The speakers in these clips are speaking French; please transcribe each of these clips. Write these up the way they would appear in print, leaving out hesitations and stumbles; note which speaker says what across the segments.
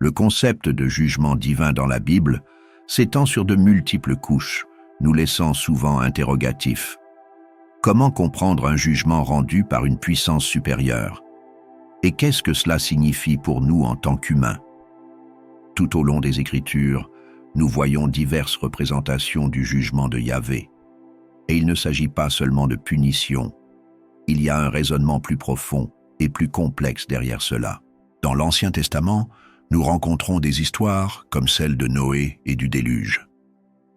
Speaker 1: Le concept de jugement divin dans la Bible s'étend sur de multiples couches, nous laissant souvent interrogatifs. Comment comprendre un jugement rendu par une puissance supérieure? Et qu'est-ce que cela signifie pour nous en tant qu'humains? Tout au long des Écritures, nous voyons diverses représentations du jugement de Yahvé. Et il ne s'agit pas seulement de punition. Il y a un raisonnement plus profond et plus complexe derrière cela. Dans l'Ancien Testament, nous rencontrons des histoires comme celle de Noé et du déluge.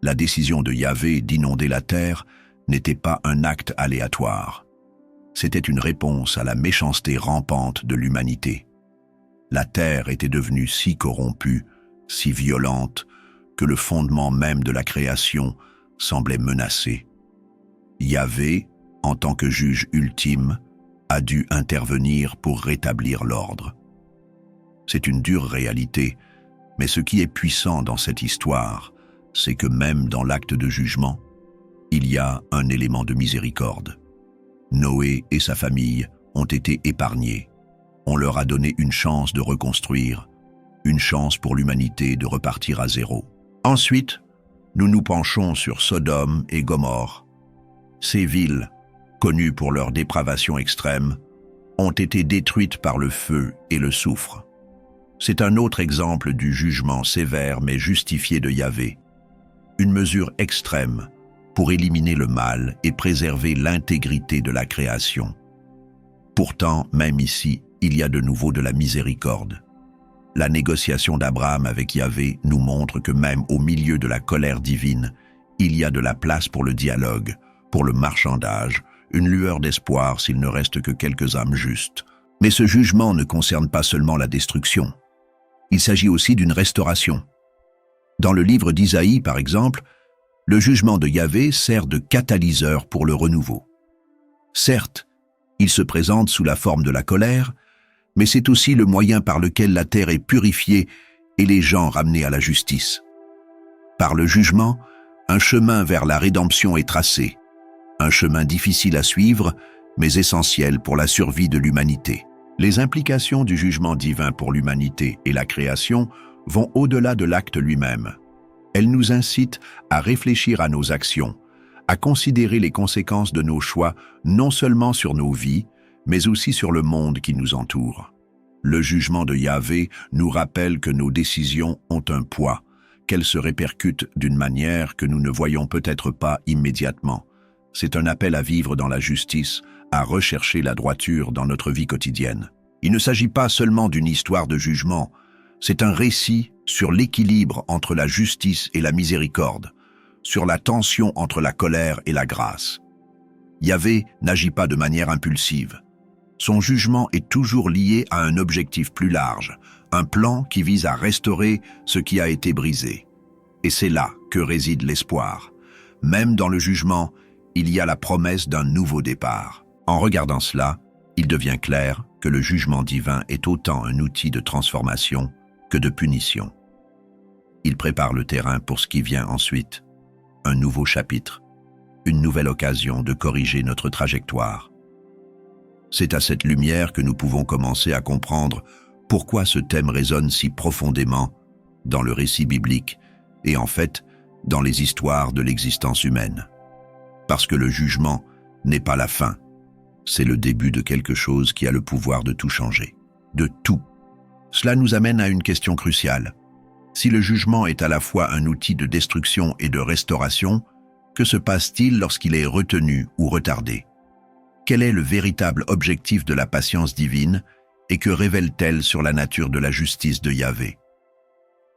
Speaker 1: La décision de Yahvé d'inonder la terre n'était pas un acte aléatoire. C'était une réponse à la méchanceté rampante de l'humanité. La terre était devenue si corrompue, si violente, que le fondement même de la création semblait menacé. Yahvé, en tant que juge ultime, a dû intervenir pour rétablir l'ordre. C'est une dure réalité, mais ce qui est puissant dans cette histoire, c'est que même dans l'acte de jugement, il y a un élément de miséricorde. Noé et sa famille ont été épargnés. On leur a donné une chance de reconstruire, une chance pour l'humanité de repartir à zéro. Ensuite, nous nous penchons sur Sodome et Gomorrhe. Ces villes, connues pour leur dépravation extrême, ont été détruites par le feu et le soufre. C'est un autre exemple du jugement sévère mais justifié de Yahvé. Une mesure extrême pour éliminer le mal et préserver l'intégrité de la création. Pourtant, même ici, il y a de nouveau de la miséricorde. La négociation d'Abraham avec Yahvé nous montre que même au milieu de la colère divine, il y a de la place pour le dialogue, pour le marchandage, une lueur d'espoir s'il ne reste que quelques âmes justes. Mais ce jugement ne concerne pas seulement la destruction. Il s'agit aussi d'une restauration. Dans le livre d'Isaïe, par exemple, le jugement de Yahvé sert de catalyseur pour le renouveau. Certes, il se présente sous la forme de la colère, mais c'est aussi le moyen par lequel la terre est purifiée et les gens ramenés à la justice. Par le jugement, un chemin vers la rédemption est tracé, un chemin difficile à suivre, mais essentiel pour la survie de l'humanité. Les implications du jugement divin pour l'humanité et la création vont au-delà de l'acte lui-même. Elles nous incitent à réfléchir à nos actions, à considérer les conséquences de nos choix non seulement sur nos vies, mais aussi sur le monde qui nous entoure. Le jugement de Yahvé nous rappelle que nos décisions ont un poids, qu'elles se répercutent d'une manière que nous ne voyons peut-être pas immédiatement. C'est un appel à vivre dans la justice, à rechercher la droiture dans notre vie quotidienne. Il ne s'agit pas seulement d'une histoire de jugement, c'est un récit sur l'équilibre entre la justice et la miséricorde, sur la tension entre la colère et la grâce. Yahvé n'agit pas de manière impulsive. Son jugement est toujours lié à un objectif plus large, un plan qui vise à restaurer ce qui a été brisé. Et c'est là que réside l'espoir. Même dans le jugement, il y a la promesse d'un nouveau départ. En regardant cela, il devient clair que le jugement divin est autant un outil de transformation que de punition. Il prépare le terrain pour ce qui vient ensuite, un nouveau chapitre, une nouvelle occasion de corriger notre trajectoire. C'est à cette lumière que nous pouvons commencer à comprendre pourquoi ce thème résonne si profondément dans le récit biblique et en fait dans les histoires de l'existence humaine. Parce que le jugement n'est pas la fin, c'est le début de quelque chose qui a le pouvoir de tout changer, de tout. Cela nous amène à une question cruciale. Si le jugement est à la fois un outil de destruction et de restauration, que se passe-t-il lorsqu'il est retenu ou retardé? Quel est le véritable objectif de la patience divine et que révèle-t-elle sur la nature de la justice de Yahvé?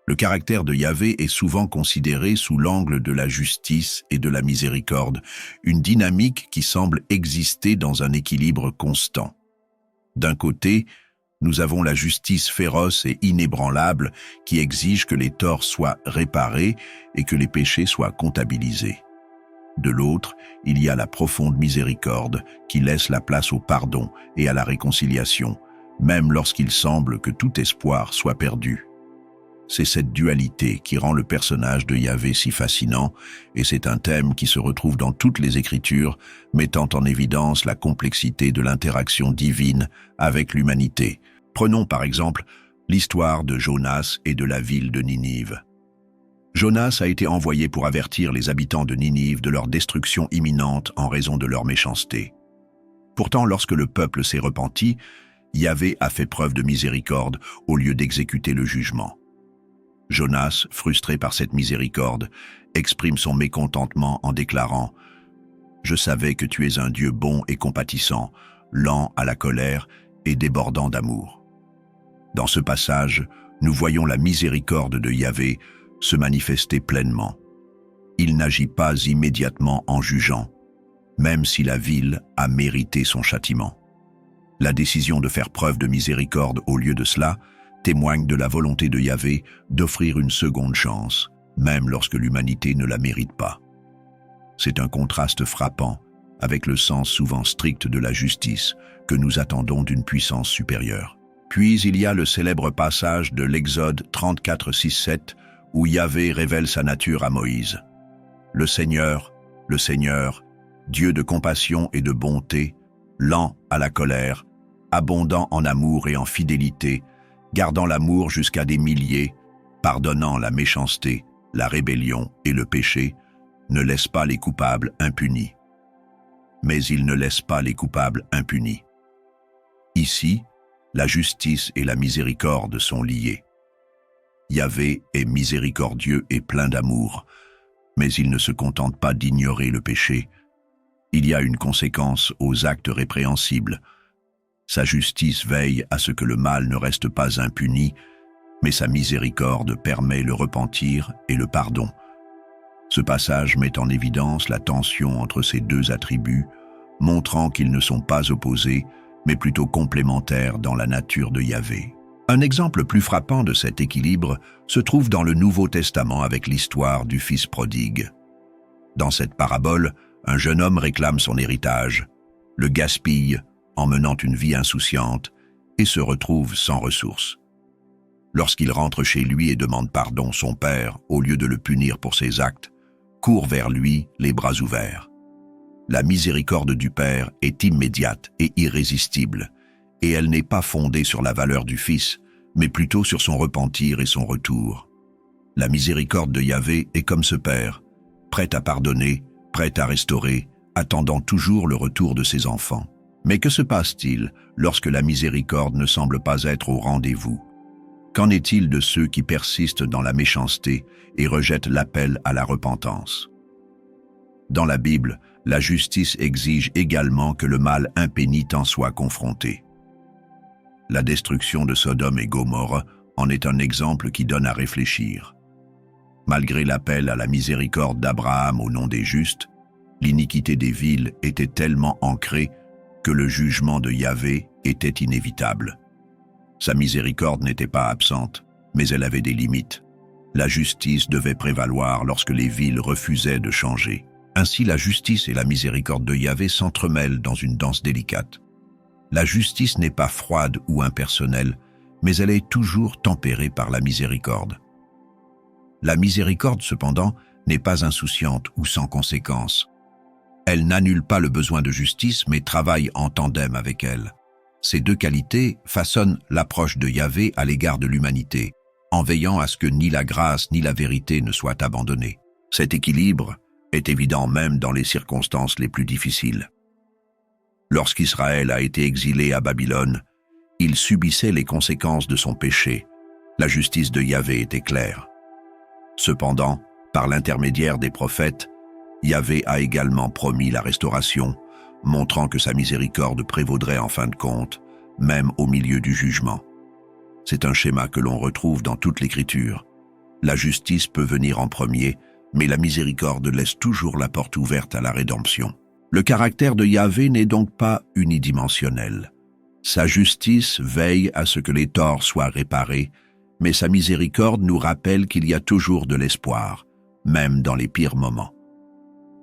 Speaker 1: Le caractère de Yahvé est souvent considéré sous l'angle de la justice et de la miséricorde, une dynamique qui semble exister dans un équilibre constant. D'un côté, nous avons la justice féroce et inébranlable qui exige que les torts soient réparés et que les péchés soient comptabilisés. De l'autre, il y a la profonde miséricorde qui laisse la place au pardon et à la réconciliation, même lorsqu'il semble que tout espoir soit perdu. C'est cette dualité qui rend le personnage de Yahvé si fascinant, et c'est un thème qui se retrouve dans toutes les Écritures, mettant en évidence la complexité de l'interaction divine avec l'humanité. Prenons par exemple L'histoire de Jonas et de la ville de Ninive. Jonas a été envoyé pour avertir les habitants de Ninive de leur destruction imminente en raison de leur méchanceté. Pourtant, lorsque le peuple s'est repenti, Yahvé a fait preuve de miséricorde au lieu d'exécuter le jugement. Jonas, frustré par cette miséricorde, exprime son mécontentement en déclarant « Je savais que tu es un Dieu bon et compatissant, lent à la colère et débordant d'amour. » Dans ce passage, nous voyons la miséricorde de Yahvé se manifester pleinement. Il n'agit pas immédiatement en jugeant, même si la ville a mérité son châtiment. La décision de faire preuve de miséricorde au lieu de cela témoigne de la volonté de Yahvé d'offrir une seconde chance, même lorsque l'humanité ne la mérite pas. C'est un contraste frappant avec le sens souvent strict de la justice que nous attendons d'une puissance supérieure. Puis il y a le célèbre passage de l'Exode 34, 6, 7, où Yahvé révèle sa nature à Moïse. Le Seigneur, Dieu de compassion et de bonté, lent à la colère, abondant en amour et en fidélité, gardant l'amour jusqu'à des milliers, pardonnant la méchanceté, la rébellion et le péché, ne laisse pas les coupables impunis. Mais il ne laisse pas les coupables impunis. Ici, la justice et la miséricorde sont liées. Yahvé est miséricordieux et plein d'amour, mais il ne se contente pas d'ignorer le péché. Il y a une conséquence aux actes répréhensibles. Sa justice veille à ce que le mal ne reste pas impuni, mais sa miséricorde permet le repentir et le pardon. Ce passage met en évidence la tension entre ces deux attributs, montrant qu'ils ne sont pas opposés, mais plutôt complémentaires dans la nature de Yahvé. Un exemple plus frappant de cet équilibre se trouve dans le Nouveau Testament avec l'histoire du Fils prodigue. Dans cette parabole, un jeune homme réclame son héritage, le gaspille en menant une vie insouciante et se retrouve sans ressources. Lorsqu'il rentre chez lui et demande pardon, son père, au lieu de le punir pour ses actes, court vers lui les bras ouverts. La miséricorde du Père est immédiate et irrésistible, et elle n'est pas fondée sur la valeur du Fils, mais plutôt sur son repentir et son retour. La miséricorde de Yahvé est comme ce Père, prêt à pardonner, prêt à restaurer, attendant toujours le retour de ses enfants. Mais que se passe-t-il lorsque la miséricorde ne semble pas être au rendez-vous? Qu'en est-il de ceux qui persistent dans la méchanceté et rejettent l'appel à la repentance? Dans la Bible, la justice exige également que le mal impénitent en soit confronté. La destruction de Sodome et Gomorrhe en est un exemple qui donne à réfléchir. Malgré l'appel à la miséricorde d'Abraham au nom des justes, l'iniquité des villes était tellement ancrée que le jugement de Yahvé était inévitable. Sa miséricorde n'était pas absente, mais elle avait des limites. La justice devait prévaloir lorsque les villes refusaient de changer. Ainsi, la justice et la miséricorde de Yahvé s'entremêlent dans une danse délicate. La justice n'est pas froide ou impersonnelle, mais elle est toujours tempérée par la miséricorde. La miséricorde, cependant, n'est pas insouciante ou sans conséquence. Elle n'annule pas le besoin de justice, mais travaille en tandem avec elle. Ces deux qualités façonnent l'approche de Yahvé à l'égard de l'humanité, en veillant à ce que ni la grâce ni la vérité ne soient abandonnées. Cet équilibre est évident même dans les circonstances les plus difficiles. Lorsqu'Israël a été exilé à Babylone, il subissait les conséquences de son péché. La justice de Yahvé était claire. Cependant, par l'intermédiaire des prophètes, Yahvé a également promis la restauration, montrant que sa miséricorde prévaudrait en fin de compte, même au milieu du jugement. C'est un schéma que l'on retrouve dans toute l'Écriture. La justice peut venir en premier, mais la miséricorde laisse toujours la porte ouverte à la rédemption. Le caractère de Yahvé n'est donc pas unidimensionnel. Sa justice veille à ce que les torts soient réparés, mais sa miséricorde nous rappelle qu'il y a toujours de l'espoir, même dans les pires moments.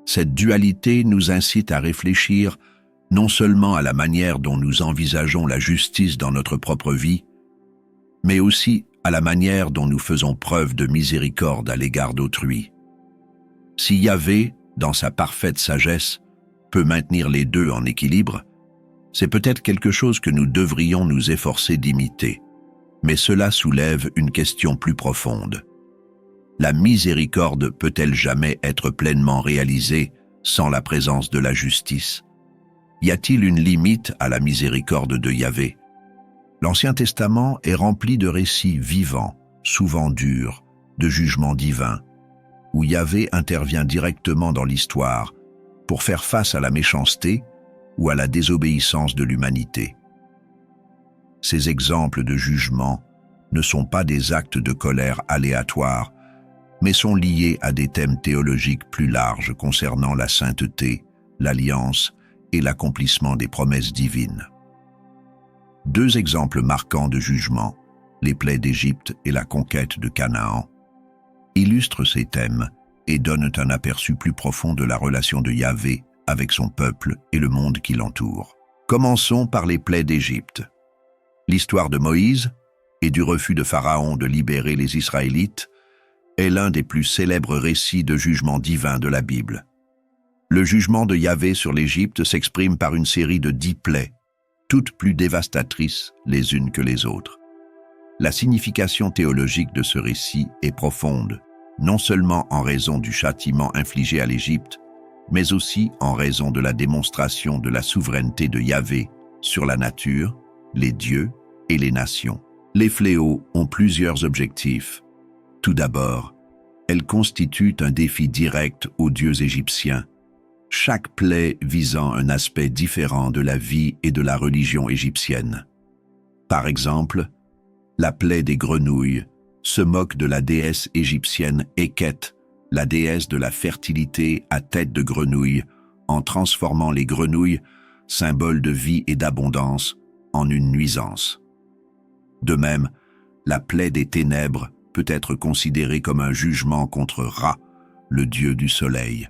Speaker 1: Cette dualité nous incite à réfléchir non seulement à la manière dont nous envisageons la justice dans notre propre vie, mais aussi à la manière dont nous faisons preuve de miséricorde à l'égard d'autrui. Si Yahvé, dans sa parfaite sagesse, peut maintenir les deux en équilibre, c'est peut-être quelque chose que nous devrions nous efforcer d'imiter. Mais cela soulève une question plus profonde. La miséricorde peut-elle jamais être pleinement réalisée sans la présence de la justice? Y a-t-il une limite à la miséricorde de Yahvé? L'Ancien Testament est rempli de récits vivants, souvent durs, de jugements divins, où Yahvé intervient directement dans l'histoire pour faire face à la méchanceté ou à la désobéissance de l'humanité. Ces exemples de jugement ne sont pas des actes de colère aléatoires, mais sont liés à des thèmes théologiques plus larges concernant la sainteté, l'alliance et l'accomplissement des promesses divines. Deux exemples marquants de jugement, les plaies d'Égypte et la conquête de Canaan, illustrent ces thèmes et donnent un aperçu plus profond de la relation de Yahvé avec son peuple et le monde qui l'entoure. Commençons par les plaies d'Égypte. L'histoire de Moïse et du refus de Pharaon de libérer les Israélites est l'un des plus célèbres récits de jugement divin de la Bible. Le jugement de Yahvé sur l'Égypte s'exprime par une série de 10 plaies, toutes plus dévastatrices les unes que les autres. La signification théologique de ce récit est profonde, non seulement en raison du châtiment infligé à l'Égypte, mais aussi en raison de la démonstration de la souveraineté de Yahvé sur la nature, les dieux et les nations. Les fléaux ont plusieurs objectifs. Tout d'abord, elles constituent un défi direct aux dieux égyptiens, chaque plaie visant un aspect différent de la vie et de la religion égyptienne. Par exemple, la plaie des grenouilles se moque de la déesse égyptienne Eket, la déesse de la fertilité à tête de grenouille, en transformant les grenouilles, symbole de vie et d'abondance, en une nuisance. De même, la plaie des ténèbres peut être considérée comme un jugement contre Ra, le dieu du soleil,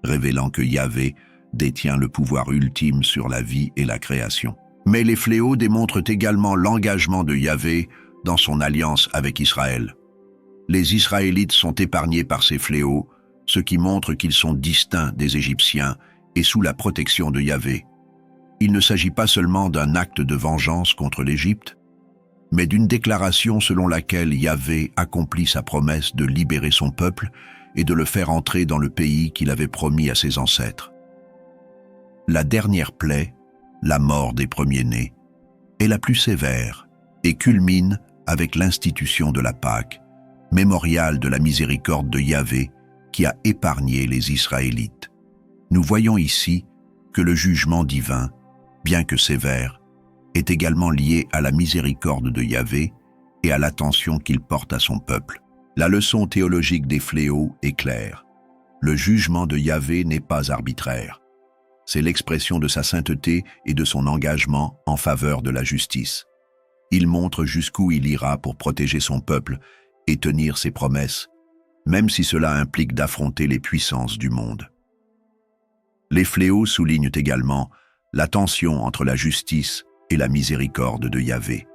Speaker 1: révélant que Yahvé détient le pouvoir ultime sur la vie et la création. Mais les fléaux démontrent également l'engagement de Yahvé dans son alliance avec Israël. Les Israélites sont épargnés par ces fléaux, ce qui montre qu'ils sont distincts des Égyptiens et sous la protection de Yahvé. Il ne s'agit pas seulement d'un acte de vengeance contre l'Égypte, mais d'une déclaration selon laquelle Yahvé accomplit sa promesse de libérer son peuple et de le faire entrer dans le pays qu'il avait promis à ses ancêtres. La dernière plaie, la mort des premiers-nés, est la plus sévère et culmine avec l'institution de la Pâque, mémorial de la miséricorde de Yahvé qui a épargné les Israélites. Nous voyons ici que le jugement divin, bien que sévère, est également lié à la miséricorde de Yahvé et à l'attention qu'il porte à son peuple. La leçon théologique des fléaux est claire. Le jugement de Yahvé n'est pas arbitraire. C'est l'expression de sa sainteté et de son engagement en faveur de la justice. Il montre jusqu'où il ira pour protéger son peuple et tenir ses promesses, même si cela implique d'affronter les puissances du monde. Les fléaux soulignent également la tension entre la justice et la miséricorde de Yahvé.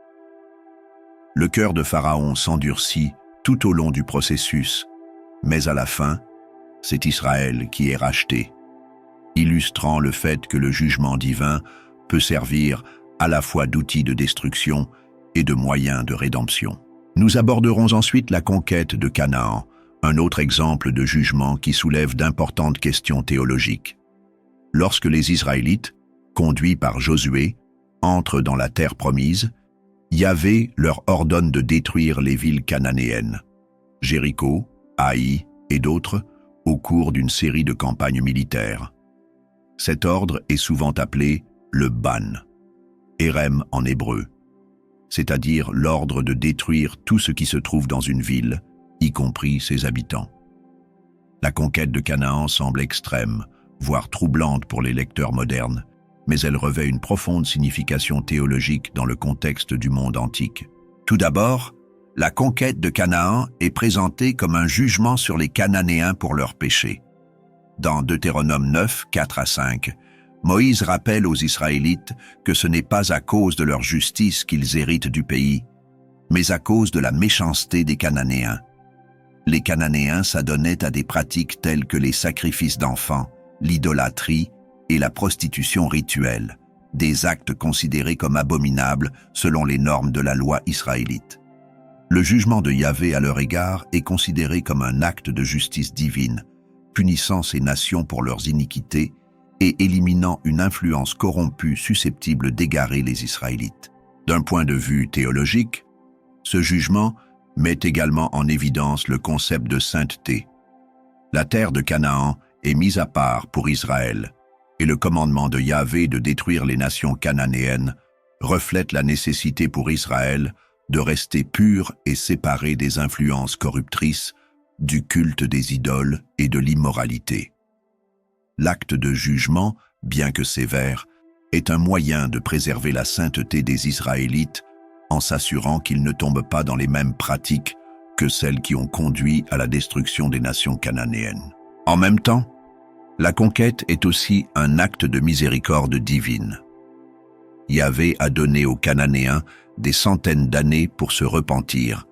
Speaker 1: Le cœur de Pharaon s'endurcit tout au long du processus, mais à la fin, c'est Israël qui est racheté, illustrant le fait que le jugement divin peut servir à la fois d'outil de destruction et de moyen de rédemption. Nous aborderons ensuite la conquête de Canaan, un autre exemple de jugement qui soulève d'importantes questions théologiques. Lorsque les Israélites, conduits par Josué, entrent dans la terre promise, Yahvé leur ordonne de détruire les villes cananéennes, Jéricho, Haï et d'autres, au cours d'une série de campagnes militaires. Cet ordre est souvent appelé le ban, Érem en hébreu, c'est-à-dire l'ordre de détruire tout ce qui se trouve dans une ville, y compris ses habitants. La conquête de Canaan semble extrême, voire troublante pour les lecteurs modernes, mais elle revêt une profonde signification théologique dans le contexte du monde antique. Tout d'abord, la conquête de Canaan est présentée comme un jugement sur les Cananéens pour leurs péchés. Dans Deutéronome 9, 4-5, Moïse rappelle aux Israélites que ce n'est pas à cause de leur justice qu'ils héritent du pays, mais à cause de la méchanceté des Cananéens. Les Cananéens s'adonnaient à des pratiques telles que les sacrifices d'enfants, l'idolâtrie et la prostitution rituelle, des actes considérés comme abominables selon les normes de la loi israélite. Le jugement de Yahvé à leur égard est considéré comme un acte de justice divine, punissant ces nations pour leurs iniquités et éliminant une influence corrompue susceptible d'égarer les Israélites. D'un point de vue théologique, ce jugement met également en évidence le concept de sainteté. La terre de Canaan est mise à part pour Israël, et le commandement de Yahvé de détruire les nations cananéennes reflète la nécessité pour Israël de rester pur et séparé des influences corruptrices, du culte des idoles et de l'immoralité. L'acte de jugement, bien que sévère, est un moyen de préserver la sainteté des Israélites en s'assurant qu'ils ne tombent pas dans les mêmes pratiques que celles qui ont conduit à la destruction des nations cananéennes. En même temps, la conquête est aussi un acte de miséricorde divine. Yahvé a donné aux Cananéens des centaines d'années pour se repentir,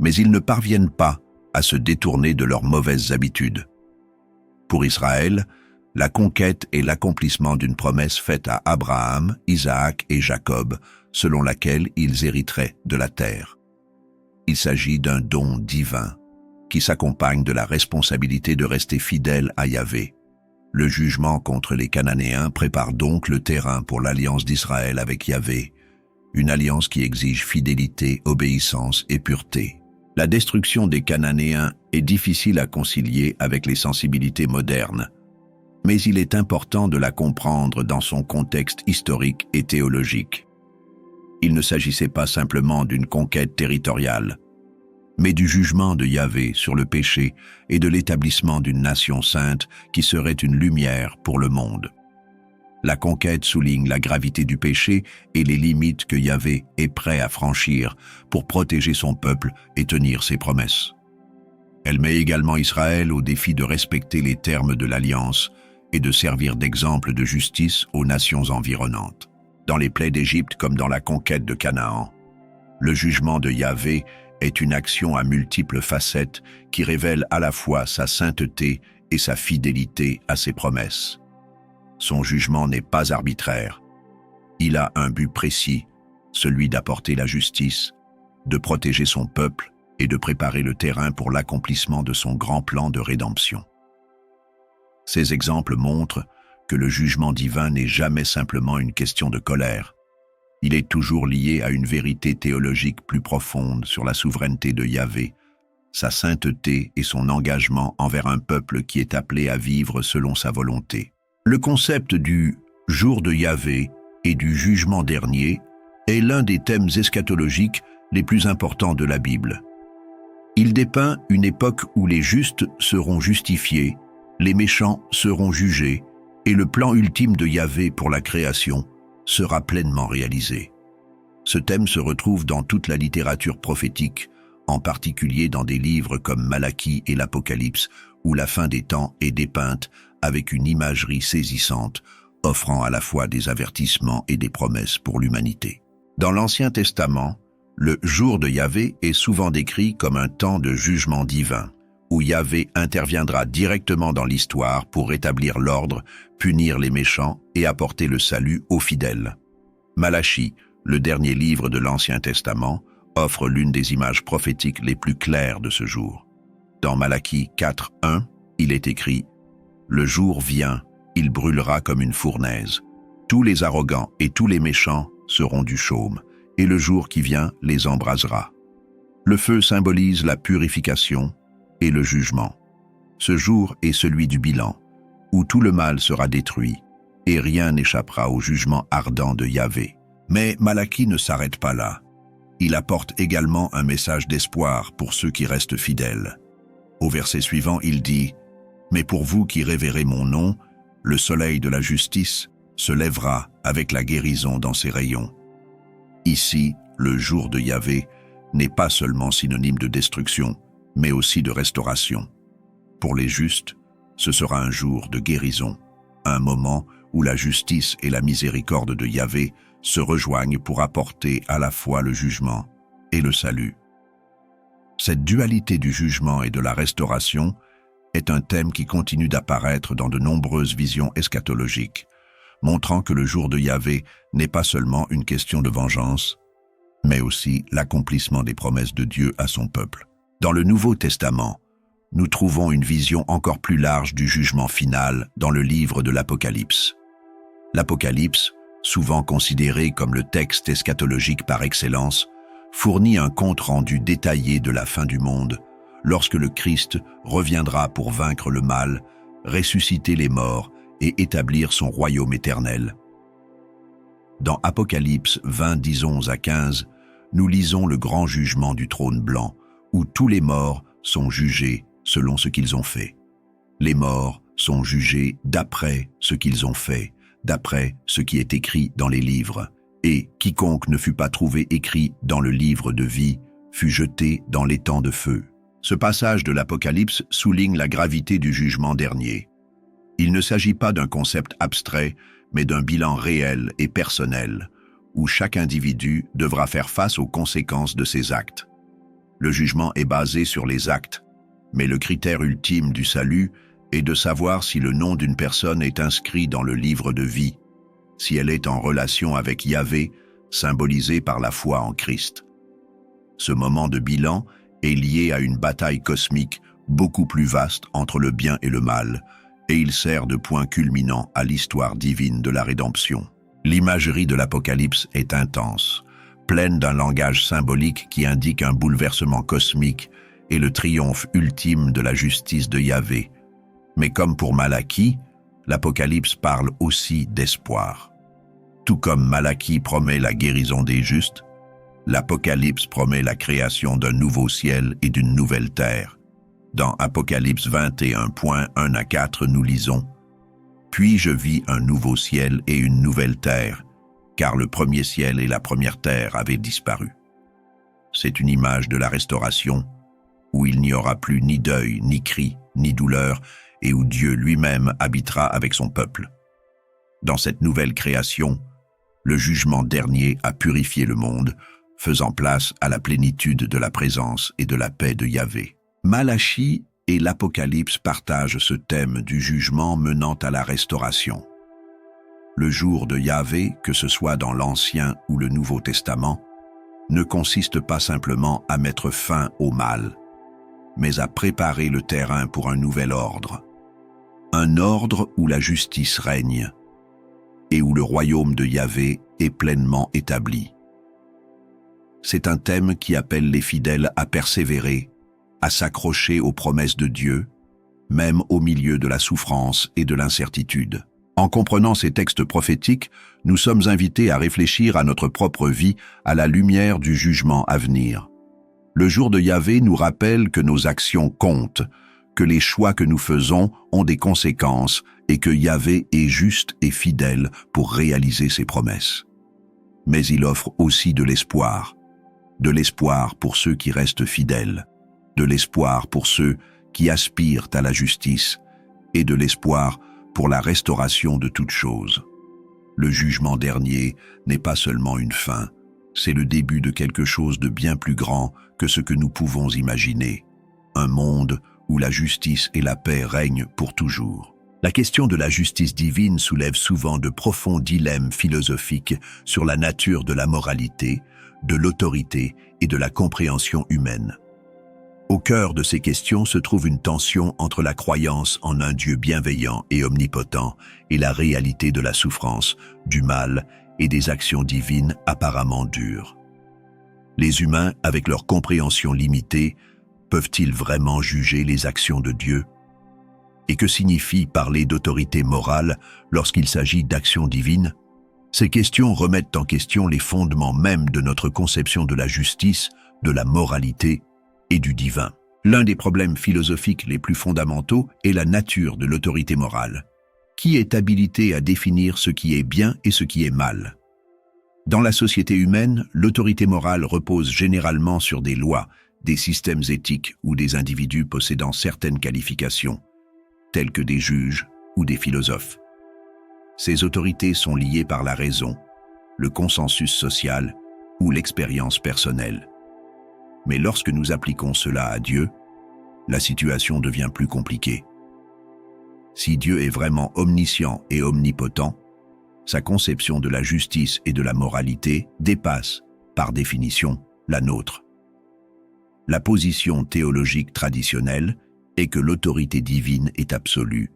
Speaker 1: mais ils ne parviennent pas à se détourner de leurs mauvaises habitudes. Pour Israël, la conquête est l'accomplissement d'une promesse faite à Abraham, Isaac et Jacob, selon laquelle ils hériteraient de la terre. Il s'agit d'un don divin qui s'accompagne de la responsabilité de rester fidèle à Yahvé. Le jugement contre les Cananéens prépare donc le terrain pour l'alliance d'Israël avec Yahvé, une alliance qui exige fidélité, obéissance et pureté. La destruction des Cananéens est difficile à concilier avec les sensibilités modernes, mais il est important de la comprendre dans son contexte historique et théologique. Il ne s'agissait pas simplement d'une conquête territoriale, mais du jugement de Yahvé sur le péché et de l'établissement d'une nation sainte qui serait une lumière pour le monde. La conquête souligne la gravité du péché et les limites que Yahvé est prêt à franchir pour protéger son peuple et tenir ses promesses. Elle met également Israël au défi de respecter les termes de l'Alliance et de servir d'exemple de justice aux nations environnantes. Dans les plaies d'Égypte comme dans la conquête de Canaan, le jugement de Yahvé est une action à multiples facettes qui révèle à la fois sa sainteté et sa fidélité à ses promesses. Son jugement n'est pas arbitraire. Il a un but précis, celui d'apporter la justice, de protéger son peuple et de préparer le terrain pour l'accomplissement de son grand plan de rédemption. Ces exemples montrent que le jugement divin n'est jamais simplement une question de colère. Il est toujours lié à une vérité théologique plus profonde sur la souveraineté de Yahvé, sa sainteté et son engagement envers un peuple qui est appelé à vivre selon sa volonté. Le concept du « jour de Yahvé » et du jugement dernier est l'un des thèmes eschatologiques les plus importants de la Bible. Il dépeint une époque où les justes seront justifiés, les méchants seront jugés, et le plan ultime de Yahvé pour la création sera pleinement réalisé. Ce thème se retrouve dans toute la littérature prophétique, en particulier dans des livres comme Malachie et l'Apocalypse, où la fin des temps est dépeinte avec une imagerie saisissante, offrant à la fois des avertissements et des promesses pour l'humanité. Dans l'Ancien Testament, le jour de Yahvé est souvent décrit comme un temps de jugement divin, où Yahvé interviendra directement dans l'histoire pour rétablir l'ordre, punir les méchants et apporter le salut aux fidèles. Malachie, le dernier livre de l'Ancien Testament, offre l'une des images prophétiques les plus claires de ce jour. Dans Malachie 4:1, il est écrit « Le jour vient, il brûlera comme une fournaise. Tous les arrogants et tous les méchants seront du chaume, et le jour qui vient les embrasera. » Le feu symbolise la purification et le jugement. Ce jour est celui du bilan, où tout le mal sera détruit, et rien n'échappera au jugement ardent de Yahvé. Mais Malachie ne s'arrête pas là. Il apporte également un message d'espoir pour ceux qui restent fidèles. Au verset suivant, il dit « Mais pour vous qui révérez mon nom, le soleil de la justice se lèvera avec la guérison dans ses rayons. » Ici, le jour de Yahvé n'est pas seulement synonyme de destruction, mais aussi de restauration. Pour les justes, ce sera un jour de guérison, un moment où la justice et la miséricorde de Yahvé se rejoignent pour apporter à la fois le jugement et le salut. Cette dualité du jugement et de la restauration est un thème qui continue d'apparaître dans de nombreuses visions eschatologiques, montrant que le jour de Yahvé n'est pas seulement une question de vengeance, mais aussi l'accomplissement des promesses de Dieu à son peuple. Dans le Nouveau Testament, nous trouvons une vision encore plus large du jugement final dans le livre de l'Apocalypse. L'Apocalypse, souvent considéré comme le texte eschatologique par excellence, fournit un compte-rendu détaillé de la fin du monde, lorsque le Christ reviendra pour vaincre le mal, ressusciter les morts et établir son royaume éternel. Dans Apocalypse 20, 10, 11-15, nous lisons le grand jugement du trône blanc, où tous les morts sont jugés selon ce qu'ils ont fait. Les morts sont jugés d'après ce qu'ils ont fait, d'après ce qui est écrit dans les livres, et quiconque ne fut pas trouvé écrit dans le livre de vie fut jeté dans l'étang de feu. Ce passage de l'Apocalypse souligne la gravité du jugement dernier. Il ne s'agit pas d'un concept abstrait, mais d'un bilan réel et personnel, où chaque individu devra faire face aux conséquences de ses actes. Le jugement est basé sur les actes, mais le critère ultime du salut est de savoir si le nom d'une personne est inscrit dans le livre de vie, si elle est en relation avec Yahvé, symbolisé par la foi en Christ. Ce moment de bilan est lié à une bataille cosmique beaucoup plus vaste entre le bien et le mal, et il sert de point culminant à l'histoire divine de la rédemption. L'imagerie de l'Apocalypse est intense, pleine d'un langage symbolique qui indique un bouleversement cosmique et le triomphe ultime de la justice de Yahvé. Mais comme pour Malachie, l'Apocalypse parle aussi d'espoir. Tout comme Malachie promet la guérison des justes, l'Apocalypse promet la création d'un nouveau ciel et d'une nouvelle terre. Dans Apocalypse 21.1-4, nous lisons « Puis je vis un nouveau ciel et une nouvelle terre, car le premier ciel et la première terre avaient disparu. » C'est une image de la restauration, où il n'y aura plus ni deuil, ni cri, ni douleur, et où Dieu lui-même habitera avec son peuple. Dans cette nouvelle création, le jugement dernier a purifié le monde, faisant place à la plénitude de la présence et de la paix de Yahvé. Malachie et l'Apocalypse partagent ce thème du jugement menant à la restauration. Le jour de Yahvé, que ce soit dans l'Ancien ou le Nouveau Testament, ne consiste pas simplement à mettre fin au mal, mais à préparer le terrain pour un nouvel ordre. Un ordre où la justice règne et où le royaume de Yahvé est pleinement établi. C'est un thème qui appelle les fidèles à persévérer, à s'accrocher aux promesses de Dieu, même au milieu de la souffrance et de l'incertitude. En comprenant ces textes prophétiques, nous sommes invités à réfléchir à notre propre vie à la lumière du jugement à venir. Le jour de Yahvé nous rappelle que nos actions comptent, que les choix que nous faisons ont des conséquences et que Yahvé est juste et fidèle pour réaliser ses promesses. Mais il offre aussi de l'espoir pour ceux qui restent fidèles, de l'espoir pour ceux qui aspirent à la justice et de l'espoir pour la restauration de toutes choses. Le jugement dernier n'est pas seulement une fin, c'est le début de quelque chose de bien plus grand que ce que nous pouvons imaginer. Un monde où la justice et la paix règnent pour toujours. La question de la justice divine soulève souvent de profonds dilemmes philosophiques sur la nature de la moralité, de l'autorité et de la compréhension humaine. Au cœur de ces questions se trouve une tension entre la croyance en un Dieu bienveillant et omnipotent et la réalité de la souffrance, du mal et des actions divines apparemment dures. Les humains, avec leur compréhension limitée, peuvent-ils vraiment juger les actions de Dieu? Et que signifie parler d'autorité morale lorsqu'il s'agit d'actions divines? Ces questions remettent en question les fondements mêmes de notre conception de la justice, de la moralité et du divin. L'un des problèmes philosophiques les plus fondamentaux est la nature de l'autorité morale. Qui est habilité à définir ce qui est bien et ce qui est mal? Dans la société humaine, l'autorité morale repose généralement sur des lois, des systèmes éthiques ou des individus possédant certaines qualifications, tels que des juges ou des philosophes. Ces autorités sont liées par la raison, le consensus social ou l'expérience personnelle. Mais lorsque nous appliquons cela à Dieu, la situation devient plus compliquée. Si Dieu est vraiment omniscient et omnipotent, Sa conception de la justice et de la moralité dépasse, par définition, la nôtre. La position théologique traditionnelle est que l'autorité divine est absolue.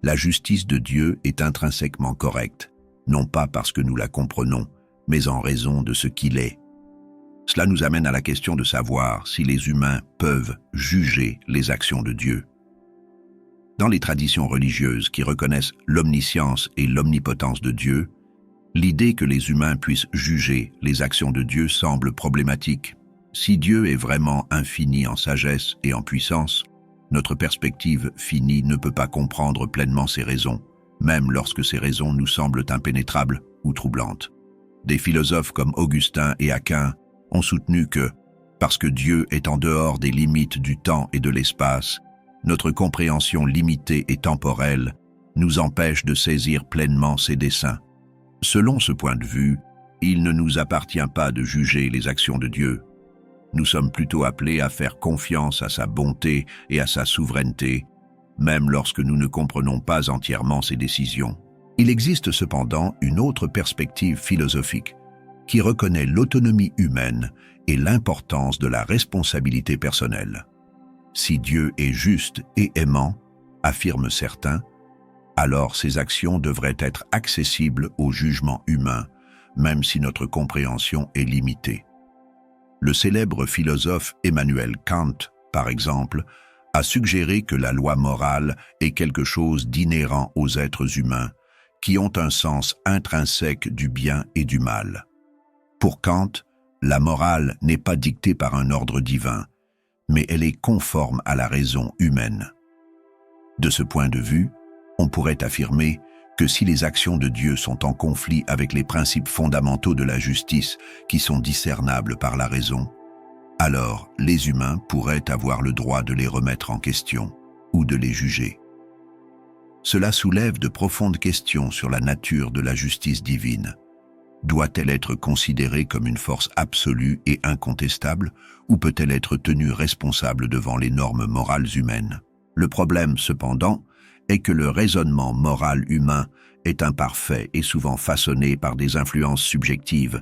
Speaker 1: La justice de Dieu est intrinsèquement correcte, non pas parce que nous la comprenons, mais en raison de ce qu'il est. Cela nous amène à la question de savoir si les humains peuvent juger les actions de Dieu. Dans les traditions religieuses qui reconnaissent l'omniscience et l'omnipotence de Dieu, l'idée que les humains puissent juger les actions de Dieu semble problématique. Si Dieu est vraiment infini en sagesse et en puissance, notre perspective finie ne peut pas comprendre pleinement ses raisons, même lorsque ces raisons nous semblent impénétrables ou troublantes. Des philosophes comme Augustin et Aquin ont soutenu que, parce que Dieu est en dehors des limites du temps et de l'espace, notre compréhension limitée et temporelle nous empêche de saisir pleinement ses desseins. Selon ce point de vue, il ne nous appartient pas de juger les actions de Dieu. Nous sommes plutôt appelés à faire confiance à sa bonté et à sa souveraineté, même lorsque nous ne comprenons pas entièrement ses décisions. Il existe cependant une autre perspective philosophique qui reconnaît l'autonomie humaine et l'importance de la responsabilité personnelle. Si Dieu est juste et aimant, affirment certains, alors ses actions devraient être accessibles au jugement humain, même si notre compréhension est limitée. Le célèbre philosophe Emmanuel Kant, par exemple, a suggéré que la loi morale est quelque chose d'inhérent aux êtres humains, qui ont un sens intrinsèque du bien et du mal. Pour Kant, la morale n'est pas dictée par un ordre divin, mais elle est conforme à la raison humaine. De ce point de vue, on pourrait affirmer que si les actions de Dieu sont en conflit avec les principes fondamentaux de la justice qui sont discernables par la raison, alors les humains pourraient avoir le droit de les remettre en question ou de les juger. Cela soulève de profondes questions sur la nature de la justice divine. Doit-elle être considérée comme une force absolue et incontestable, ou peut-elle être tenue responsable devant les normes morales humaines? Le problème, cependant, est que le raisonnement moral humain est imparfait et souvent façonné par des influences subjectives,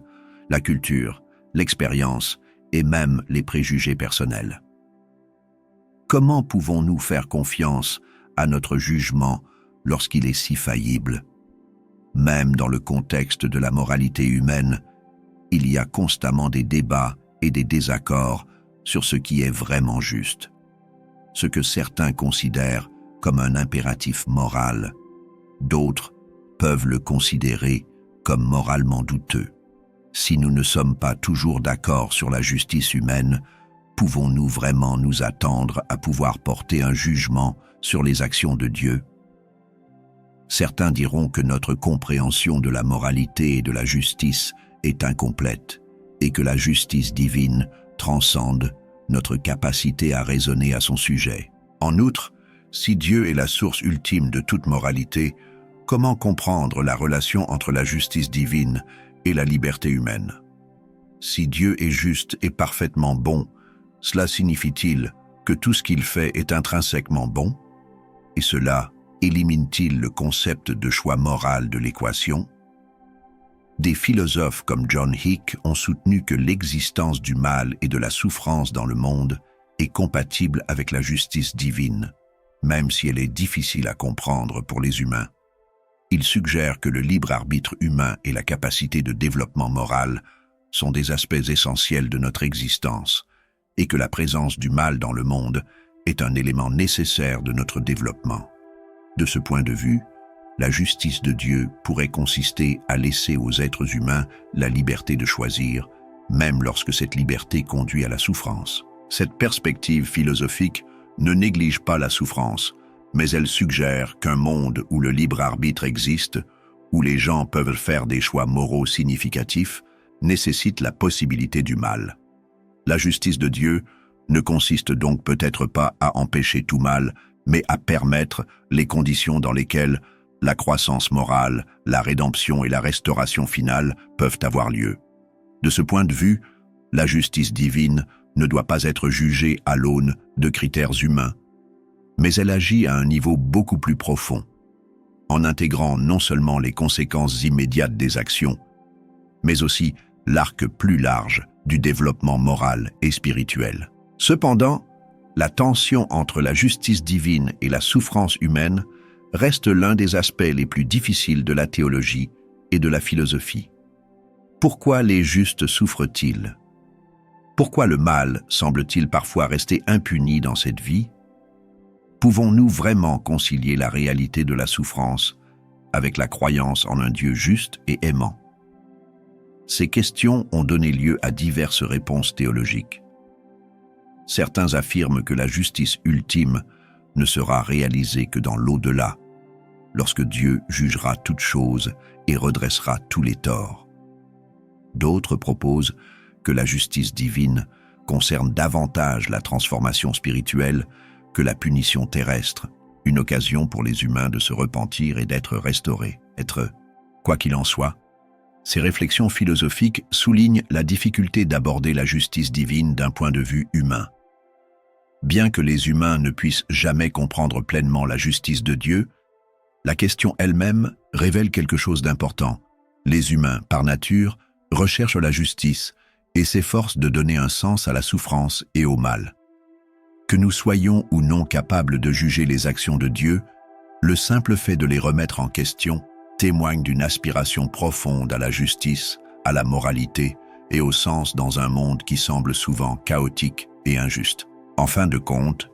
Speaker 1: la culture, l'expérience et même les préjugés personnels. Comment pouvons-nous faire confiance à notre jugement lorsqu'il est si faillible? Même dans le contexte de la moralité humaine, il y a constamment des débats et des désaccords sur ce qui est vraiment juste. Ce que certains considèrent comme un impératif moral, d'autres peuvent le considérer comme moralement douteux. Si nous ne sommes pas toujours d'accord sur la justice humaine, pouvons-nous vraiment nous attendre à pouvoir porter un jugement sur les actions de Dieu? Certains diront que notre compréhension de la moralité et de la justice est incomplète et que la justice divine transcende notre capacité à raisonner à son sujet. En outre, si Dieu est la source ultime de toute moralité, comment comprendre la relation entre la justice divine et la liberté humaine? Si Dieu est juste et parfaitement bon, cela signifie-t-il que tout ce qu'il fait est intrinsèquement bon? Et cela élimine-t-il le concept de choix moral de l'équation? Des philosophes comme John Hick ont soutenu que l'existence du mal et de la souffrance dans le monde est compatible avec la justice divine, même si elle est difficile à comprendre pour les humains. Ils suggèrent que le libre arbitre humain et la capacité de développement moral sont des aspects essentiels de notre existence et que la présence du mal dans le monde est un élément nécessaire de notre développement. De ce point de vue, la justice de Dieu pourrait consister à laisser aux êtres humains la liberté de choisir, même lorsque cette liberté conduit à la souffrance. Cette perspective philosophique ne néglige pas la souffrance, mais elle suggère qu'un monde où le libre arbitre existe, où les gens peuvent faire des choix moraux significatifs, nécessite la possibilité du mal. La justice de Dieu ne consiste donc peut-être pas à empêcher tout mal, mais à permettre les conditions dans lesquelles la croissance morale, la rédemption et la restauration finale peuvent avoir lieu. De ce point de vue, la justice divine ne doit pas être jugée à l'aune de critères humains, mais elle agit à un niveau beaucoup plus profond. en intégrant non seulement les conséquences immédiates des actions, mais aussi l'arc plus large du développement moral et spirituel. Cependant, la tension entre la justice divine et la souffrance humaine reste l'un des aspects les plus difficiles de la théologie et de la philosophie. Pourquoi les justes souffrent-ils? Pourquoi le mal semble-t-il parfois rester impuni dans cette vie? Pouvons-nous vraiment concilier la réalité de la souffrance avec la croyance en un Dieu juste et aimant? Ces questions ont donné lieu à diverses réponses théologiques. Certains affirment que la justice ultime ne sera réalisée que dans l'au-delà, lorsque Dieu jugera toutes choses et redressera tous les torts. D'autres proposent que la justice divine concerne davantage la transformation spirituelle que la punition terrestre, une occasion pour les humains de se repentir et d'être restaurés. Quoi qu'il en soit, ces réflexions philosophiques soulignent la difficulté d'aborder la justice divine d'un point de vue humain. Bien que les humains ne puissent jamais comprendre pleinement la justice de Dieu, la question elle-même révèle quelque chose d'important. Les humains, par nature, recherchent la justice et s'efforcent de donner un sens à la souffrance et au mal. Que nous soyons ou non capables de juger les actions de Dieu, le simple fait de les remettre en question témoigne d'une aspiration profonde à la justice, à la moralité et au sens dans un monde qui semble souvent chaotique et injuste. En fin de compte,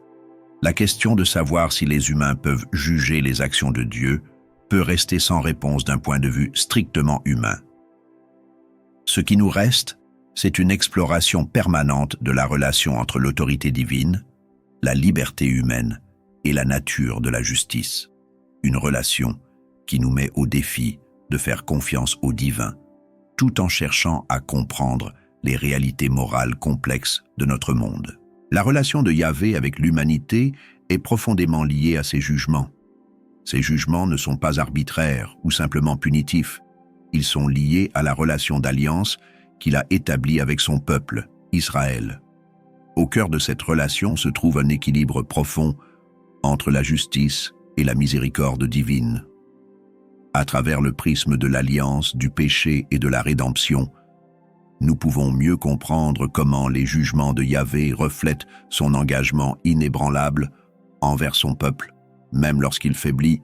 Speaker 1: la question de savoir si les humains peuvent juger les actions de Dieu peut rester sans réponse d'un point de vue strictement humain. Ce qui nous reste, c'est une exploration permanente de la relation entre l'autorité divine, la liberté humaine et la nature de la justice. Une relation qui nous met au défi de faire confiance au divin, tout en cherchant à comprendre les réalités morales complexes de notre monde. La relation de Yahvé avec l'humanité est profondément liée à ses jugements. Ces jugements ne sont pas arbitraires ou simplement punitifs. Ils sont liés à la relation d'alliance qu'il a établie avec son peuple, Israël. Au cœur de cette relation se trouve un équilibre profond entre la justice et la miséricorde divine. À travers le prisme de l'alliance, du péché et de la rédemption, nous pouvons mieux comprendre comment les jugements de Yahvé reflètent son engagement inébranlable envers son peuple, même lorsqu'il faiblit.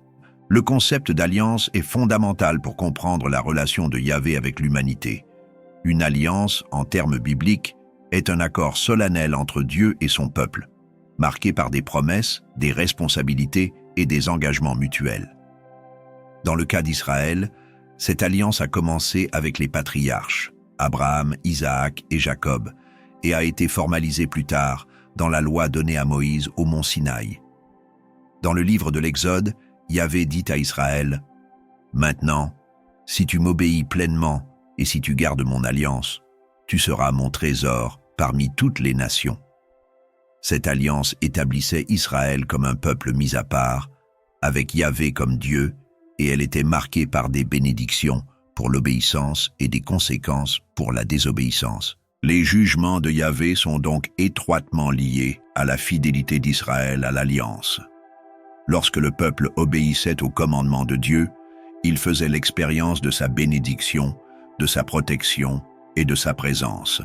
Speaker 1: Le concept d'alliance est fondamental pour comprendre la relation de Yahvé avec l'humanité. Une alliance, en termes bibliques, est un accord solennel entre Dieu et son peuple, marqué par des promesses, des responsabilités et des engagements mutuels. Dans le cas d'Israël, cette alliance a commencé avec les patriarches, Abraham, Isaac et Jacob, et a été formalisée plus tard dans la loi donnée à Moïse au mont Sinaï. Dans le livre de l'Exode, Yahvé dit à Israël, « Maintenant, si tu m'obéis pleinement et si tu gardes mon alliance, tu seras mon trésor parmi toutes les nations. » Cette alliance établissait Israël comme un peuple mis à part, avec Yahvé comme Dieu, et elle était marquée par des bénédictions pour l'obéissance et des conséquences pour la désobéissance. Les jugements de Yahvé sont donc étroitement liés à la fidélité d'Israël à l'alliance. Lorsque le peuple obéissait aux commandements de Dieu, il faisait l'expérience de sa bénédiction, de sa protection et de sa présence.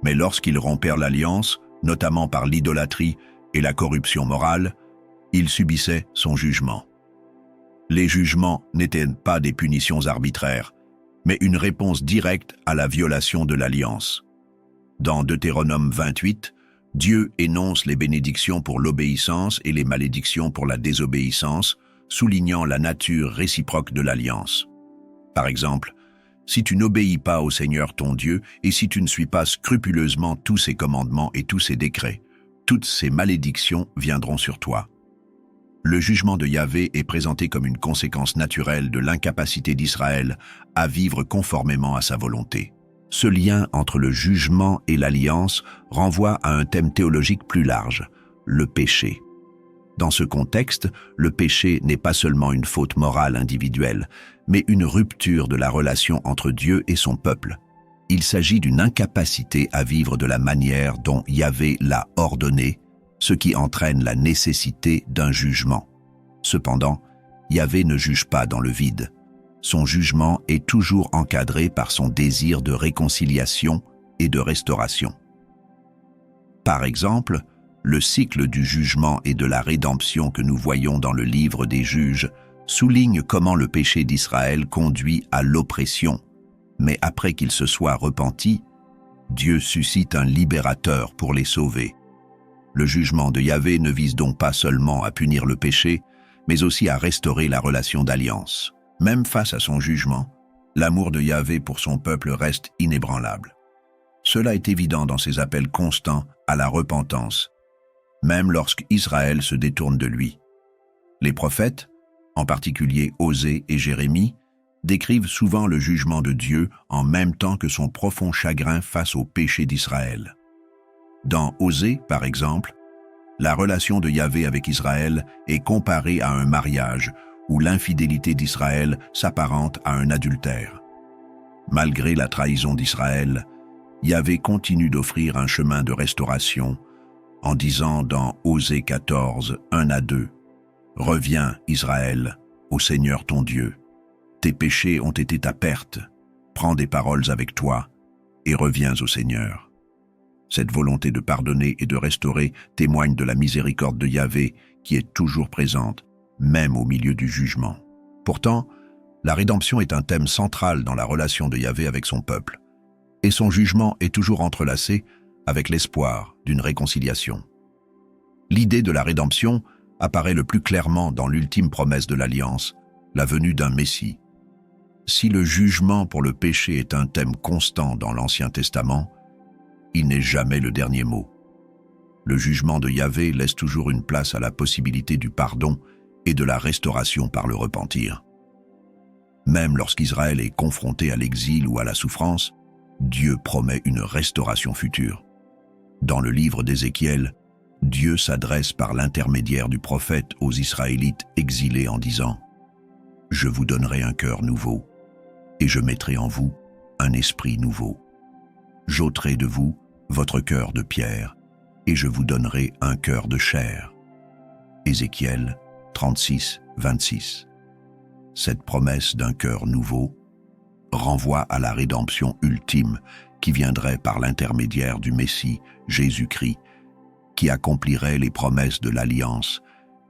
Speaker 1: Mais lorsqu'ils rompèrent l'alliance, notamment par l'idolâtrie et la corruption morale, ils subissaient son jugement. Les jugements n'étaient pas des punitions arbitraires, mais une réponse directe à la violation de l'alliance. Dans Deutéronome 28, Dieu énonce les bénédictions pour l'obéissance et les malédictions pour la désobéissance, soulignant la nature réciproque de l'alliance. Par exemple, si tu n'obéis pas au Seigneur ton Dieu et si tu ne suis pas scrupuleusement tous ses commandements et tous ses décrets, toutes ces malédictions viendront sur toi. Le jugement de Yahvé est présenté comme une conséquence naturelle de l'incapacité d'Israël à vivre conformément à sa volonté. Ce lien entre le jugement et l'alliance renvoie à un thème théologique plus large, le péché. Dans ce contexte, le péché n'est pas seulement une faute morale individuelle, mais une rupture de la relation entre Dieu et son peuple. Il s'agit d'une incapacité à vivre de la manière dont Yahvé l'a ordonné, ce qui entraîne la nécessité d'un jugement. Cependant, Yahvé ne juge pas dans le vide. Son jugement est toujours encadré par son désir de réconciliation et de restauration. Par exemple, le cycle du jugement et de la rédemption que nous voyons dans le livre des Juges souligne comment le péché d'Israël conduit à l'oppression, mais après qu'ils se soient repentis, Dieu suscite un libérateur pour les sauver. Le jugement de Yahvé ne vise donc pas seulement à punir le péché, mais aussi à restaurer la relation d'alliance. Même face à son jugement, l'amour de Yahvé pour son peuple reste inébranlable. Cela est évident dans ses appels constants à la repentance, même lorsqu'Israël se détourne de lui. Les prophètes, en particulier Osée et Jérémie, décrivent souvent le jugement de Dieu en même temps que son profond chagrin face au péché d'Israël. Dans Osée, par exemple, la relation de Yahvé avec Israël est comparée à un mariage où l'infidélité d'Israël s'apparente à un adultère. Malgré la trahison d'Israël, Yahvé continue d'offrir un chemin de restauration en disant dans Osée 14, 1-2, « Reviens, Israël, au Seigneur ton Dieu. Tes péchés ont été ta perte. Prends des paroles avec toi et reviens au Seigneur. » Cette volonté de pardonner et de restaurer témoigne de la miséricorde de Yahvé qui est toujours présente, même au milieu du jugement. Pourtant, la rédemption est un thème central dans la relation de Yahvé avec son peuple, et son jugement est toujours entrelacé avec l'espoir d'une réconciliation. L'idée de la rédemption apparaît le plus clairement dans l'ultime promesse de l'Alliance, la venue d'un Messie. Si le jugement pour le péché est un thème constant dans l'Ancien Testament, il n'est jamais le dernier mot. Le jugement de Yahvé laisse toujours une place à la possibilité du pardon et de la restauration par le repentir. Même lorsqu'Israël est confronté à l'exil ou à la souffrance, Dieu promet une restauration future. Dans le livre d'Ézéchiel, Dieu s'adresse par l'intermédiaire du prophète aux Israélites exilés en disant « Je vous donnerai un cœur nouveau, et je mettrai en vous un esprit nouveau. J'ôterai de vous votre cœur de pierre, et je vous donnerai un cœur de chair. » Ézéchiel 36, 26. Cette promesse d'un cœur nouveau renvoie à la rédemption ultime qui viendrait par l'intermédiaire du Messie, Jésus-Christ, qui accomplirait les promesses de l'Alliance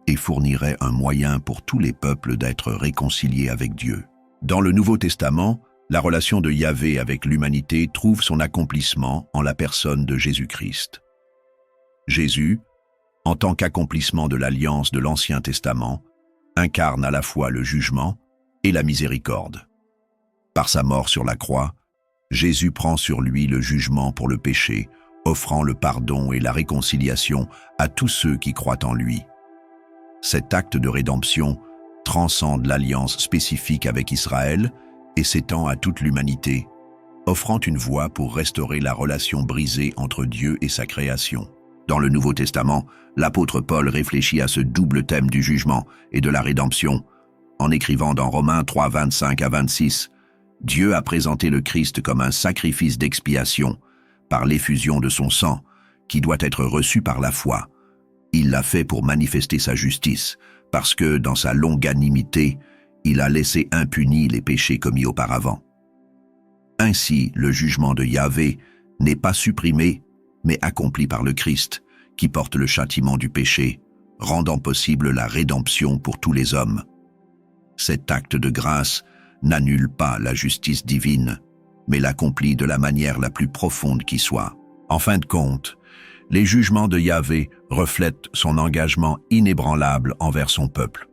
Speaker 1: et fournirait un moyen pour tous les peuples d'être réconciliés avec Dieu. Dans le Nouveau Testament, la relation de Yahvé avec l'humanité trouve son accomplissement en la personne de Jésus-Christ. Jésus, en tant qu'accomplissement de l'Alliance de l'Ancien Testament, incarne à la fois le jugement et la miséricorde. Par sa mort sur la croix, Jésus prend sur lui le jugement pour le péché, offrant le pardon et la réconciliation à tous ceux qui croient en lui. Cet acte de rédemption transcende l'alliance spécifique avec Israël et s'étend à toute l'humanité, offrant une voie pour restaurer la relation brisée entre Dieu et sa création. Dans le Nouveau Testament, l'apôtre Paul réfléchit à ce double thème du jugement et de la rédemption, en écrivant dans Romains 3, 25-26, « Dieu a présenté le Christ comme un sacrifice d'expiation par l'effusion de son sang, qui doit être reçu par la foi. Il l'a fait pour manifester sa justice, parce que, dans sa longanimité, il a laissé impunis les péchés commis auparavant. » Ainsi, le jugement de Yahvé n'est pas supprimé, mais accompli par le Christ, qui porte le châtiment du péché, rendant possible la rédemption pour tous les hommes. Cet acte de grâce n'annule pas la justice divine, mais l'accomplit de la manière la plus profonde qui soit. En fin de compte, les jugements de Yahvé reflètent son engagement inébranlable envers son peuple.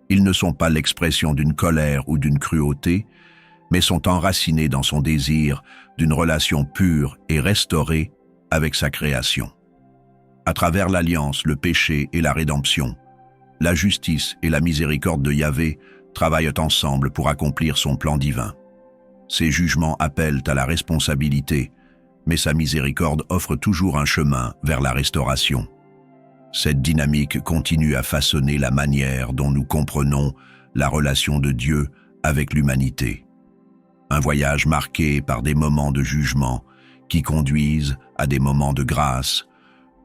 Speaker 1: Ils ne sont pas l'expression d'une colère ou d'une cruauté, mais sont enracinés dans son désir d'une relation pure et restaurée avec sa création. À travers l'alliance, le péché et la rédemption, la justice et la miséricorde de Yahvé travaillent ensemble pour accomplir son plan divin. Ces jugements appellent à la responsabilité, mais sa miséricorde offre toujours un chemin vers la restauration. Cette dynamique continue à façonner la manière dont nous comprenons la relation de Dieu avec l'humanité. Un voyage marqué par des moments de jugement qui conduisent à des moments de grâce,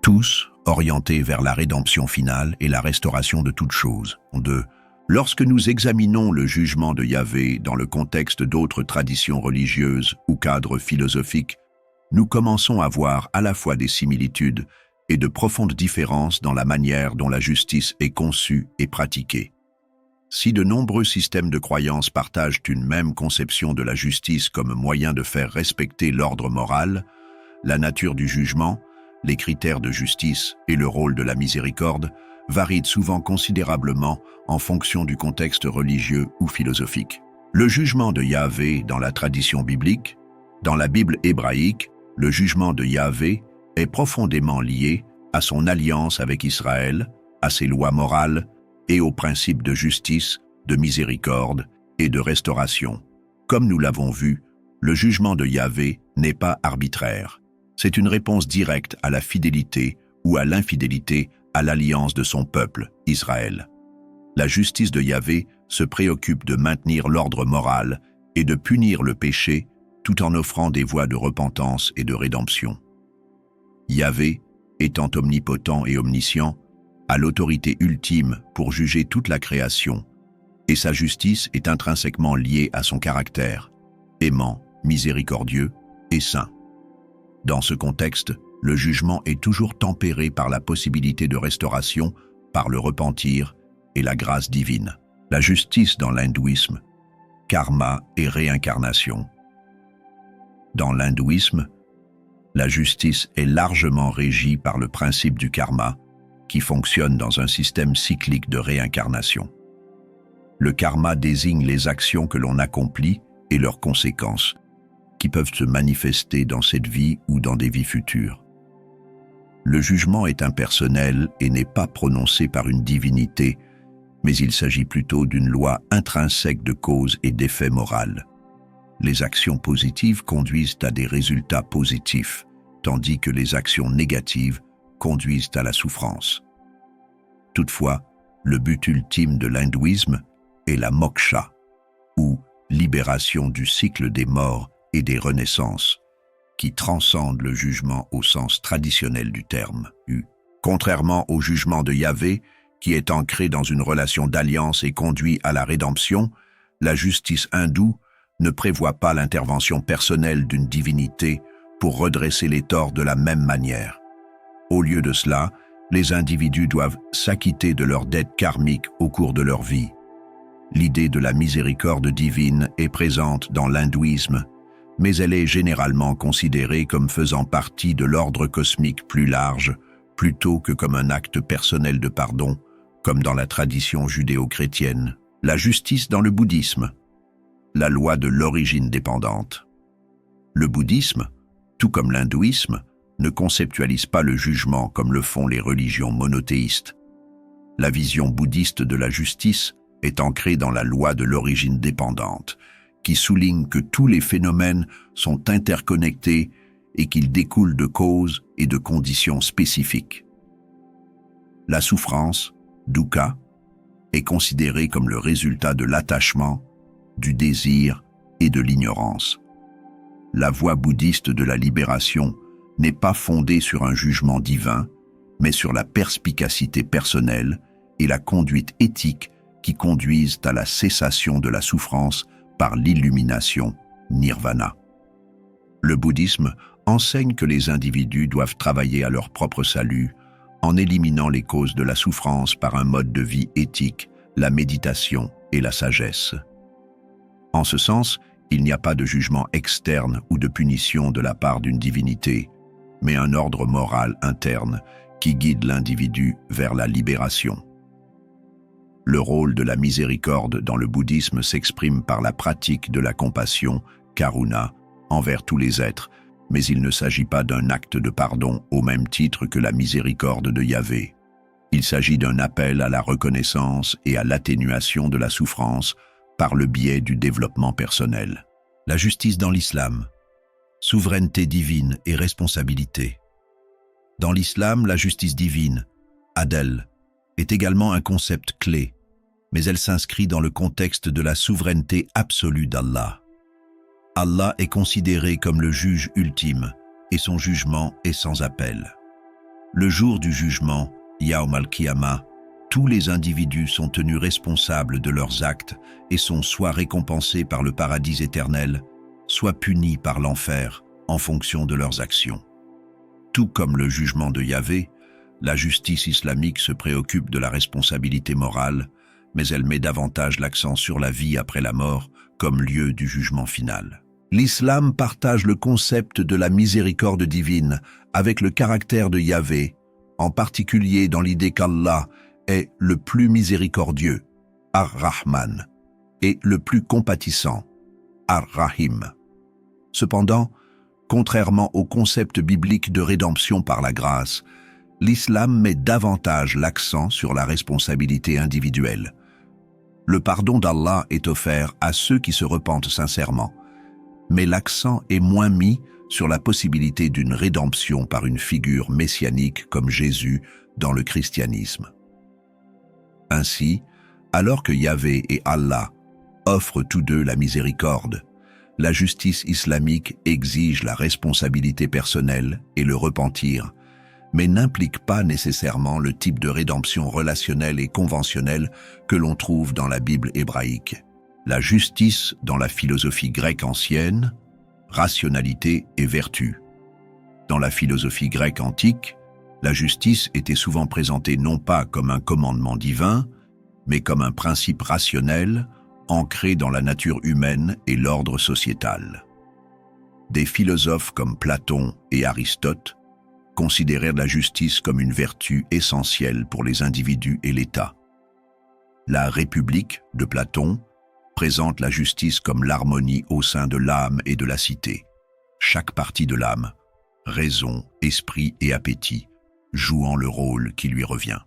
Speaker 1: tous orientés vers la rédemption finale et la restauration de toutes choses. Lorsque nous examinons le jugement de Yahvé dans le contexte d'autres traditions religieuses ou cadres philosophiques, nous commençons à voir à la fois des similitudes et de profondes différences dans la manière dont la justice est conçue et pratiquée. Si de nombreux systèmes de croyances partagent une même conception de la justice comme moyen de faire respecter l'ordre moral, la nature du jugement, les critères de justice et le rôle de la miséricorde varient souvent considérablement en fonction du contexte religieux ou philosophique. Le jugement de Yahvé dans la tradition biblique, dans la Bible hébraïque, le jugement de Yahvé est profondément lié à son alliance avec Israël, à ses lois morales et aux principes de justice, de miséricorde et de restauration. Comme nous l'avons vu, le jugement de Yahvé n'est pas arbitraire. C'est une réponse directe à la fidélité ou à l'infidélité à l'alliance de son peuple, Israël. La justice de Yahvé se préoccupe de maintenir l'ordre moral et de punir le péché tout en offrant des voies de repentance et de rédemption. Yahvé, étant omnipotent et omniscient, a l'autorité ultime pour juger toute la création, et sa justice est intrinsèquement liée à son caractère, aimant, miséricordieux et saint. Dans ce contexte, le jugement est toujours tempéré par la possibilité de restauration, par le repentir et la grâce divine. La justice dans l'hindouisme, karma et réincarnation. Dans l'hindouisme, la justice est largement régie par le principe du karma, qui fonctionne dans un système cyclique de réincarnation. Le karma désigne les actions que l'on accomplit et leurs conséquences, qui peuvent se manifester dans cette vie ou dans des vies futures. Le jugement est impersonnel et n'est pas prononcé par une divinité, mais il s'agit plutôt d'une loi intrinsèque de cause et d'effet moral. Les actions positives conduisent à des résultats positifs, tandis que les actions négatives conduisent à la souffrance. Toutefois, le but ultime de l'hindouisme est la moksha, ou libération du cycle des morts et des renaissances, qui transcende le jugement au sens traditionnel du terme. Contrairement au jugement de Yahvé, qui est ancré dans une relation d'alliance et conduit à la rédemption, la justice hindoue ne prévoit pas l'intervention personnelle d'une divinité pour redresser les torts de la même manière. Au lieu de cela, les individus doivent s'acquitter de leurs dettes karmiques au cours de leur vie. L'idée de la miséricorde divine est présente dans l'hindouisme, mais elle est généralement considérée comme faisant partie de l'ordre cosmique plus large, plutôt que comme un acte personnel de pardon, comme dans la tradition judéo-chrétienne. La justice dans le bouddhisme, la loi de l'origine dépendante. Le bouddhisme, tout comme l'hindouisme, ne conceptualise pas le jugement comme le font les religions monothéistes. La vision bouddhiste de la justice est ancrée dans la loi de l'origine dépendante, qui souligne que tous les phénomènes sont interconnectés et qu'ils découlent de causes et de conditions spécifiques. La souffrance, dukkha, est considérée comme le résultat de l'attachement, du désir et de l'ignorance. La voie bouddhiste de la libération n'est pas fondée sur un jugement divin, mais sur la perspicacité personnelle et la conduite éthique qui conduisent à la cessation de la souffrance par l'illumination, nirvana. Le bouddhisme enseigne que les individus doivent travailler à leur propre salut en éliminant les causes de la souffrance par un mode de vie éthique, la méditation et la sagesse. En ce sens, il n'y a pas de jugement externe ou de punition de la part d'une divinité, mais un ordre moral interne qui guide l'individu vers la libération. Le rôle de la miséricorde dans le bouddhisme s'exprime par la pratique de la compassion, karuna, envers tous les êtres, mais il ne s'agit pas d'un acte de pardon au même titre que la miséricorde de Yahvé. Il s'agit d'un appel à la reconnaissance et à l'atténuation de la souffrance par le biais du développement personnel. La justice dans l'islam, souveraineté divine et responsabilité. Dans l'islam, la justice divine, adl, est également un concept clé, mais elle s'inscrit dans le contexte de la souveraineté absolue d'Allah. Allah est considéré comme le juge ultime, et son jugement est sans appel. Le jour du jugement, Yawm al-Qiyamah, Tous les individus sont tenus responsables de leurs actes et sont soit récompensés par le paradis éternel, soit punis par l'enfer en fonction de leurs actions. Tout comme le jugement de Yahvé, la justice islamique se préoccupe de la responsabilité morale, mais elle met davantage l'accent sur la vie après la mort comme lieu du jugement final. L'islam partage le concept de la miséricorde divine avec le caractère de Yahvé, en particulier dans l'idée qu'Allah est le plus miséricordieux, Ar-Rahman, et le plus compatissant, Ar-Rahim. Cependant, contrairement au concept biblique de rédemption par la grâce, l'islam met davantage l'accent sur la responsabilité individuelle. Le pardon d'Allah est offert à ceux qui se repentent sincèrement, mais l'accent est moins mis sur la possibilité d'une rédemption par une figure messianique comme Jésus dans le christianisme. Ainsi, alors que Yahvé et Allah offrent tous deux la miséricorde, la justice islamique exige la responsabilité personnelle et le repentir, mais n'implique pas nécessairement le type de rédemption relationnelle et conventionnelle que l'on trouve dans la Bible hébraïque. La justice dans la philosophie grecque ancienne, rationalité et vertu. Dans la philosophie grecque antique, la justice était souvent présentée non pas comme un commandement divin, mais comme un principe rationnel ancré dans la nature humaine et l'ordre sociétal. Des philosophes comme Platon et Aristote considérèrent la justice comme une vertu essentielle pour les individus et l'État. La République de Platon présente la justice comme l'harmonie au sein de l'âme et de la cité. Chaque partie de l'âme, raison, esprit et appétit, jouant le rôle qui lui revient.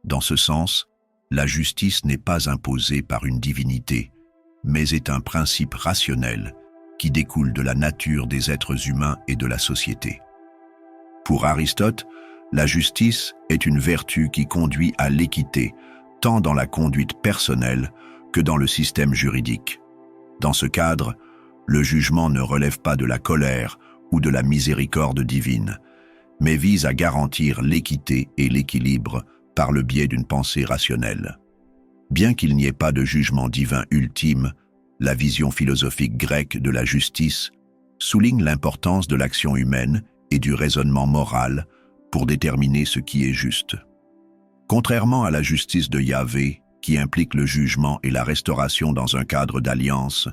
Speaker 1: Dans ce sens, la justice n'est pas imposée par une divinité, mais est un principe rationnel qui découle de la nature des êtres humains et de la société. Pour Aristote, la justice est une vertu qui conduit à l'équité, tant dans la conduite personnelle que dans le système juridique. Dans ce cadre, le jugement ne relève pas de la colère ou de la miséricorde divine, mais vise à garantir l'équité et l'équilibre par le biais d'une pensée rationnelle. Bien qu'il n'y ait pas de jugement divin ultime, la vision philosophique grecque de la justice souligne l'importance de l'action humaine et du raisonnement moral pour déterminer ce qui est juste. Contrairement à la justice de Yahvé, qui implique le jugement et la restauration dans un cadre d'alliance,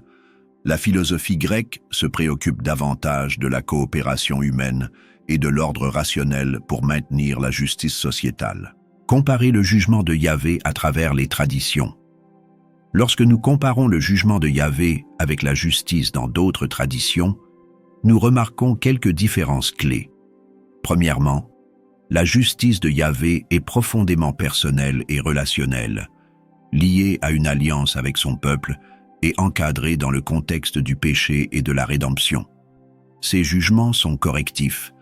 Speaker 1: la philosophie grecque se préoccupe davantage de la coopération humaine et de l'ordre rationnel pour maintenir la justice sociétale. Comparez le jugement de Yahvé à travers les traditions. Lorsque nous comparons le jugement de Yahvé avec la justice dans d'autres traditions, nous remarquons quelques différences clés. Premièrement, la justice de Yahvé est profondément personnelle et relationnelle, liée à une alliance avec son peuple et encadrée dans le contexte du péché et de la rédemption. Ces jugements sont correctifs,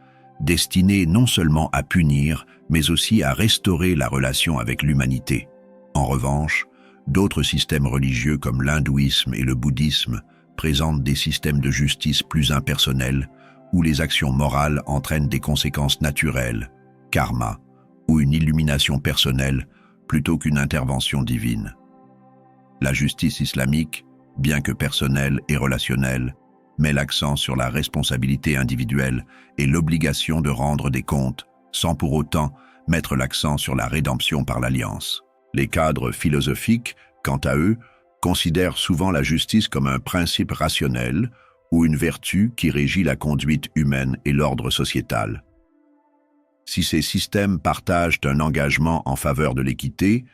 Speaker 1: destinés non seulement à punir, mais aussi à restaurer la relation avec l'humanité. En revanche, d'autres systèmes religieux comme l'hindouisme et le bouddhisme présentent des systèmes de justice plus impersonnels, où les actions morales entraînent des conséquences naturelles, karma, ou une illumination personnelle, plutôt qu'une intervention divine. La justice islamique, bien que personnelle et relationnelle, met l'accent sur la responsabilité individuelle et l'obligation de rendre des comptes, sans pour autant mettre l'accent sur la rédemption par l'alliance. Les cadres philosophiques, quant à eux, considèrent souvent la justice comme un principe rationnel ou une vertu qui régit la conduite humaine et l'ordre sociétal. Si ces systèmes partagent un engagement en faveur de l'équité,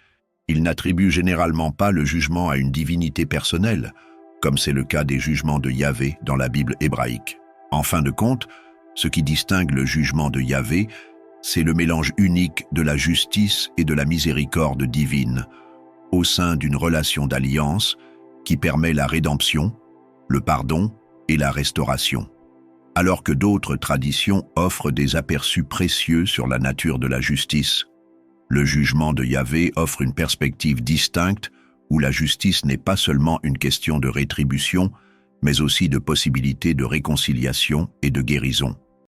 Speaker 1: ils n'attribuent généralement pas le jugement à une divinité personnelle, comme c'est le cas des jugements de Yahvé dans la Bible hébraïque. En fin de compte, ce qui distingue le jugement de Yahvé, c'est le mélange unique de la justice et de la miséricorde divine, au sein d'une relation d'alliance qui permet la rédemption, le pardon et la restauration. Alors que d'autres traditions offrent des aperçus précieux sur la nature de la justice, le jugement de Yahvé offre une perspective distincte où la justice n'est pas seulement une question de rétribution, mais aussi de possibilité de réconciliation et de guérison.